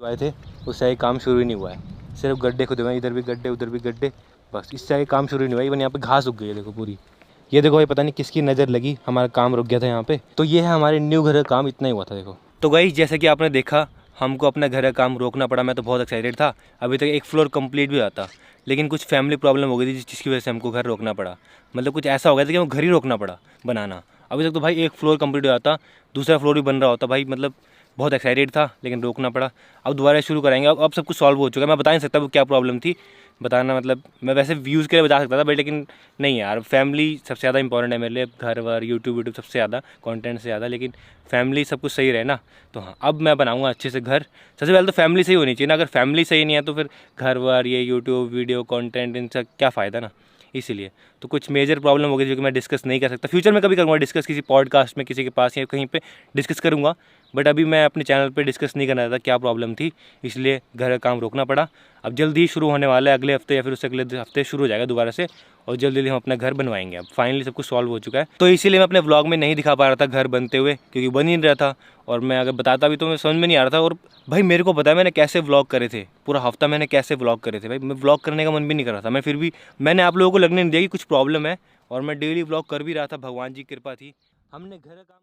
आए थे, उससे आगे काम शुरू ही नहीं हुआ है। सिर्फ गड्ढे खुदे हुए हैं, इधर भी गड्ढे उधर भी गड्ढे, बस इससे आगे काम शुरू ही नहीं हुआ है। इवन यहाँ पे घास उग गई है देखो पूरी। ये देखो भाई, पता नहीं किसकी नज़र लगी, हमारा काम रुक गया था यहाँ पे। तो ये है हमारे न्यू घर का काम, इतना ही हुआ था देखो। तो गाइस जैसे कि आपने देखा, हमको अपना घर का काम रोकना पड़ा। मैं तो बहुत एक्साइटेड था, अभी तक एक फ्लोर कंप्लीट भी हुआ था, लेकिन कुछ फैमिली प्रॉब्लम हो गई थी जिसकी वजह से हमको घर रोकना पड़ा। मतलब कुछ ऐसा हो गया था कि हमको घर ही रोकना पड़ा बनाना। अभी तक तो भाई एक फ्लोर कंप्लीट हुआ था, दूसरा फ्लोर भी बन रहा होता भाई। मतलब बहुत एक्साइटेड था, लेकिन रोकना पड़ा। अब दोबारा शुरू कराएंगे। अब सब कुछ सॉल्व हो चुका है। मैं बता नहीं सकता वो क्या प्रॉब्लम थी, बताना मतलब मैं वैसे व्यूज़ के लिए बता सकता था बट लेकिन नहीं यार, फैमिली सबसे ज़्यादा इंपॉर्टेंट है मेरे लिए। घर वर यूट्यूब सबसे ज़्यादा, कंटेंट से ज़्यादा, लेकिन फैमिली सब कुछ सही रहे ना। तो हाँ, अब मैं बनाऊंगा अच्छे से घर। सबसे पहले तो फैमिली सही होनी चाहिए ना, अगर फैमिली सही नहीं है तो फिर घर वर ये यूट्यूब वीडियो कंटेंट इनसे क्या फ़ायदा ना। इसीलिए तो कुछ मेजर प्रॉब्लम हो गई जो कि मैं डिस्कस नहीं कर सकता। फ्यूचर में कभी करूँगा डिस्कस, किसी पॉडकास्ट में किसी के पास या कहीं पे डिस्कस करूँगा, बट अभी मैं अपने चैनल पे डिस्कस नहीं करना था क्या प्रॉब्लम थी, इसलिए घर का काम रोकना पड़ा। अब जल्दी ही शुरू होने वाला है, अगले हफ्ते या फिर उससे अगले हफ्ते शुरू हो जाएगा दोबारा से, और जल्दी जल्दी हम अपना घर बनवाएंगे। अब फाइनली सब कुछ सॉल्व हो चुका है। तो इसीलिए मैं अपने व्लॉग में नहीं दिखा पा रहा था घर बनते हुए, क्योंकि बन ही नहीं रहा था, और मैं अगर बताता भी तो मैं समझ में नहीं आ रहा था। और भाई मेरे को पता है मैंने कैसे व्लॉग करे थे, पूरा हफ्ता मैंने कैसे व्लॉग करे थे भाई। मैं व्लॉग करने का मन भी नहीं कर रहा था, मैं फिर भी मैंने आप लोगों को लगने नहीं दिया कि कुछ प्रॉब्लम है, और मैं डेली व्लॉग कर भी रहा था। भगवान जी की कृपा थी। हमने घर का काम